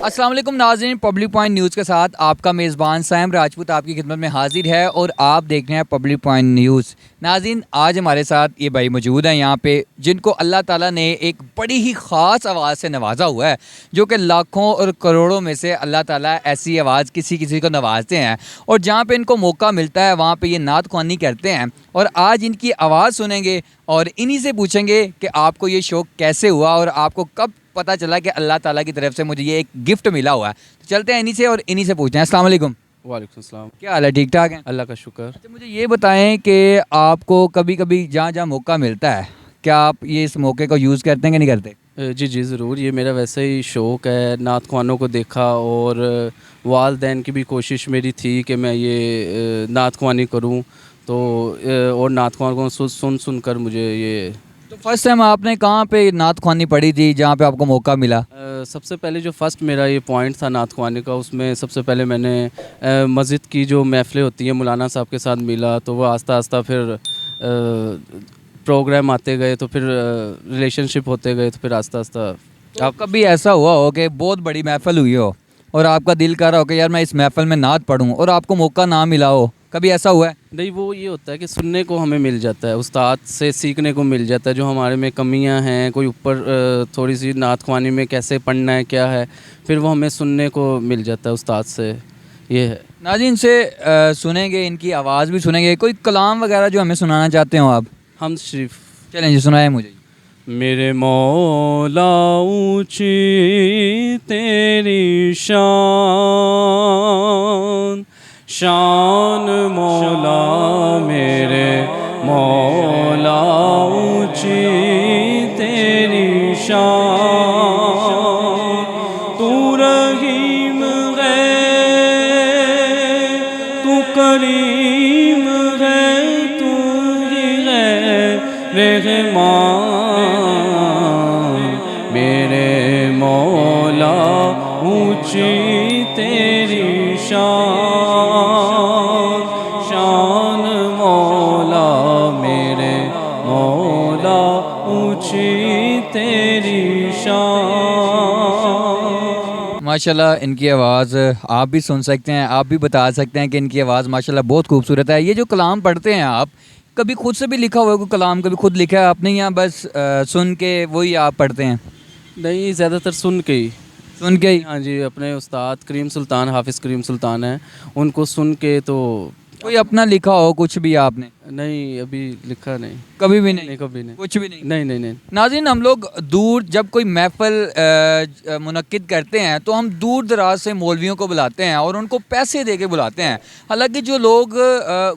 अस्सलाम वालेकुम नाज़रीन, पब्लिक पॉइंट न्यूज़ के साथ आपका मेज़बान सैम राजपूत आपकी खिदमत में हाजिर है और आप देख रहे हैं पब्लिक पॉइंट न्यूज़। नाज़रीन, आज हमारे साथ ये भाई मौजूद हैं यहाँ पे, जिनको अल्लाह ताला ने एक बड़ी ही ख़ास आवाज़ से नवाजा हुआ है, जो कि लाखों और करोड़ों में से अल्लाह ताला ऐसी आवाज़ किसी किसी को नवाजते हैं और जहाँ पे इनको मौका मिलता है वहाँ पे ये नात ख्वानी करते हैं। और आज इनकी आवाज़ सुनेंगे और इन्हीं से पूछेंगे कि आपको ये शौक़ कैसे हुआ और आपको कब पता चला कि अल्लाह ताला की तरफ से मुझे ये एक गिफ्ट मिला हुआ है। तो चलते हैं इन्हीं से और इन्हीं से पूछते हैं। अस्सलाम वालेकुम। वालेकुम सलाम। क्या हाल है? ठीक ठाक है? अल्लाह का शुक्र। अच्छा, मुझे ये बताएं कि आपको कभी कभी जहाँ जहाँ मौका मिलता है, क्या आप ये इस मौके को यूज़ करते हैं कि नहीं करते? जी जी ज़रूर, ये मेरा वैसे ही शौक़ है। नात ख्वानों को देखा और वालदैन की भी कोशिश मेरी थी कि मैं ये नात ख्वानी करूँ, तो और नात ख्वानों को सुन कर मुझे ये। तो फर्स्ट टाइम आपने कहाँ पे नात ख्वानी पढ़ी थी जहाँ पे आपको मौका मिला? सबसे पहले जो फ़र्स्ट मेरा ये पॉइंट था नात ख्वानी का, उसमें सबसे पहले मैंने मस्जिद की जो महफ़िलें होती हैं मौलाना साहब के साथ मिला, तो वो आस्ता आस्ता फिर प्रोग्राम आते गए, तो फिर रिलेशनशिप होते गए, तो फिर आस्ता आस्ता। तो आप कभी ऐसा हुआ हो कि बहुत बड़ी महफ़िल हुई हो और आपका दिल कर रहा हो कि यार मैं इस महफ़िल में नात पढ़ूँ और आपको मौका ना मिला हो? कभी ऐसा हुआ है? नहीं, वो ये होता है कि सुनने को हमें मिल जाता है, उस्ताद से सीखने को मिल जाता है जो हमारे में कमियां हैं, कोई ऊपर थोड़ी सी नात ख्वानी में कैसे पढ़ना है क्या है, फिर वो हमें सुनने को मिल जाता है उस्ताद से। ये है। नाज़रीन, से सुनेंगे, इनकी आवाज़ भी सुनेंगे। कोई कलाम वगैरह जो हमें सुनाना चाहते हो आप? हम शरीफ। चलें जी, सुनाए मुझे। मेरे मौला ऊंची तेरी शान, शान मौला मेरे मौला ऊंची तेरी शान, तू रहीम है, तू करीम है, तू ही है रहमान, मेरे मौला ऊंची तेरी शान, शान मौला मेरे मौला ऊंची तेरी शान। माशाल्लाह, इनकी आवाज़ आप भी सुन सकते हैं, आप भी बता सकते हैं कि इनकी आवाज़ माशाल्लाह बहुत खूबसूरत है। ये जो कलाम पढ़ते हैं आप, कभी खुद से भी लिखा हुआ है कोई कलाम? कभी खुद लिखा है आपने या बस सुन के वही आप पढ़ते हैं? नहीं, ज़्यादातर सुन के ही। सुन के ही? हाँ जी, अपने उस्ताद करीम सुल्तान, हाफिज़ करीम सुल्तान हैं, उनको सुन के। तो कोई अपना लिखा हो कुछ भी आपने? नहीं, अभी लिखा नहीं। कभी भी नहीं? नहीं, कभी नहीं। कुछ भी नहीं? नहीं नहीं नहीं। नाज़रीन, हम लोग दूर जब कोई महफ़िल मुनक्किद करते हैं तो हम दूर दराज से मौलवियों को बुलाते हैं और उनको पैसे दे के बुलाते हैं। हालांकि जो लोग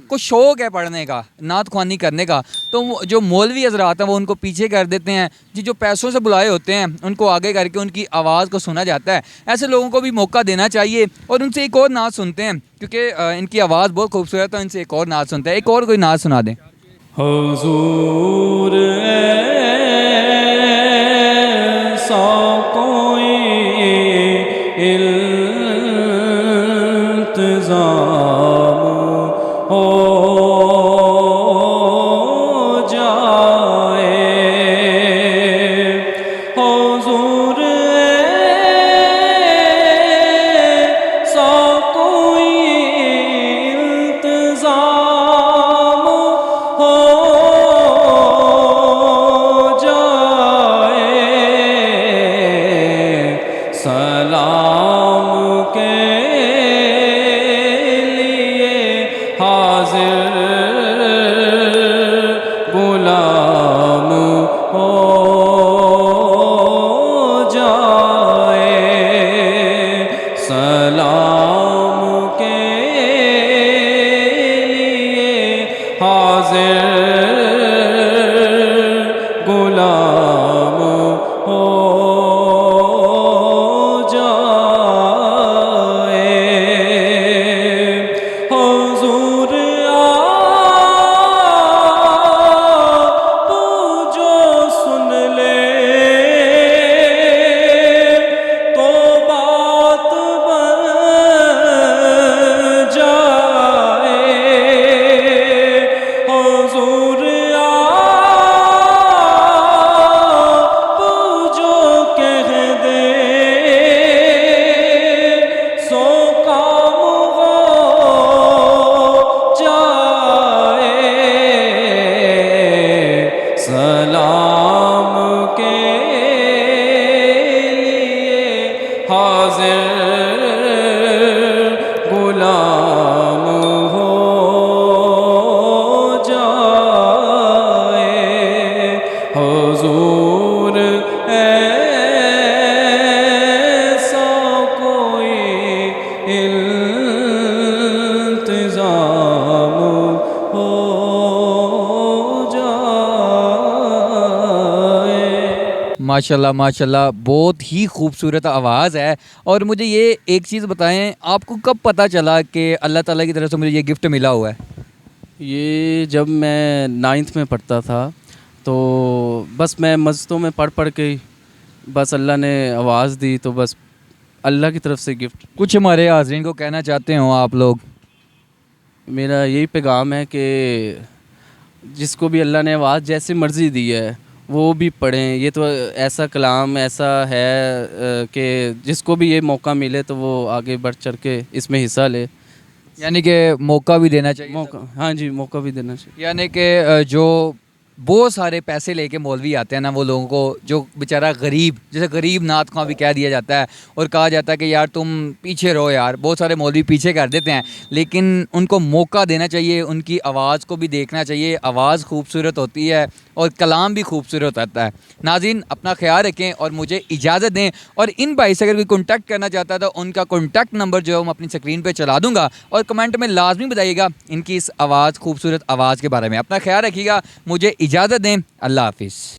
को शौक़ है पढ़ने का, नात ख्वानी करने का, तो जो मौलवी हज़रात हैं वो उनको पीछे कर देते हैं जी। जो पैसों से बुलाए होते हैं उनको आगे करके उनकी आवाज़ को सुना जाता है। ऐसे लोगों को भी मौका देना चाहिए और उनसे एक और नात सुनते हैं, क्योंकि इनकी आवाज़ बहुत खूबसूरत है, तो इनसे एक और नात सुनते हैं। एक और कोई नात सुना दें। हुजूर ऐसा कोई इल्तिज़ाम हो जाए, हुजूर ऐसा कोई इल्तिज़ाम हो जाए, सलाम के लिए हाजिर गुलाम हो जाए, सलाम के लिए हाजिर गुलाम हो जाए। हाजिर गुलाम हो जाए हुजूर ऐसा कोई इंतजाम हो जाए। माशाल्लाह माशाल्लाह, बहुत ही खूबसूरत आवाज़ है। और मुझे ये एक चीज़ बताएं, आपको कब पता चला कि अल्लाह ताला की तरफ से मुझे ये गिफ्ट मिला हुआ है? ये जब मैं 9th में पढ़ता था तो बस मैं मस्जिदों में पढ़ के ही बस अल्लाह ने आवाज़ दी, तो बस अल्लाह की तरफ से गिफ्ट। कुछ हमारे हाज़रीन को कहना चाहते हो आप लोग? मेरा यही पैगाम है कि जिसको भी अल्लाह ने आवाज़ जैसे मर्ज़ी दी है वो भी पढ़ें। ये तो ऐसा कलाम ऐसा है कि जिसको भी ये मौका मिले तो वो आगे बढ़ चढ़ के इसमें हिस्सा ले। यानी कि मौका भी देना चाहिए। मौका, हाँ जी, मौका भी देना चाहिए। यानी कि जो बहुत सारे पैसे लेके मौलवी आते हैं ना, वो लोगों को, जो बेचारा गरीब, जैसे गरीब नात ख्वां भी कह दिया जाता है और कहा जाता है कि यार तुम पीछे रहो यार, बहुत सारे मौलवी पीछे कर देते हैं, लेकिन उनको मौका देना चाहिए, उनकी आवाज़ को भी देखना चाहिए। आवाज़ खूबसूरत होती है और कलाम भी खूबसूरत होता है। नाज़रीन, अपना ख्याल रखें और मुझे इजाज़त दें। और इन भाई से अगर कोई कॉन्टैक्ट करना चाहता है तो उनका कॉन्टैक्ट नंबर जो है मैं अपनी स्क्रीन पे चला दूंगा, और कमेंट में लाजमी बताइएगा इनकी इस आवाज़, खूबसूरत आवाज़ के बारे में। अपना ख्याल रखिएगा, मुझे इजाज़त दें। अल्लाह हाफिज़।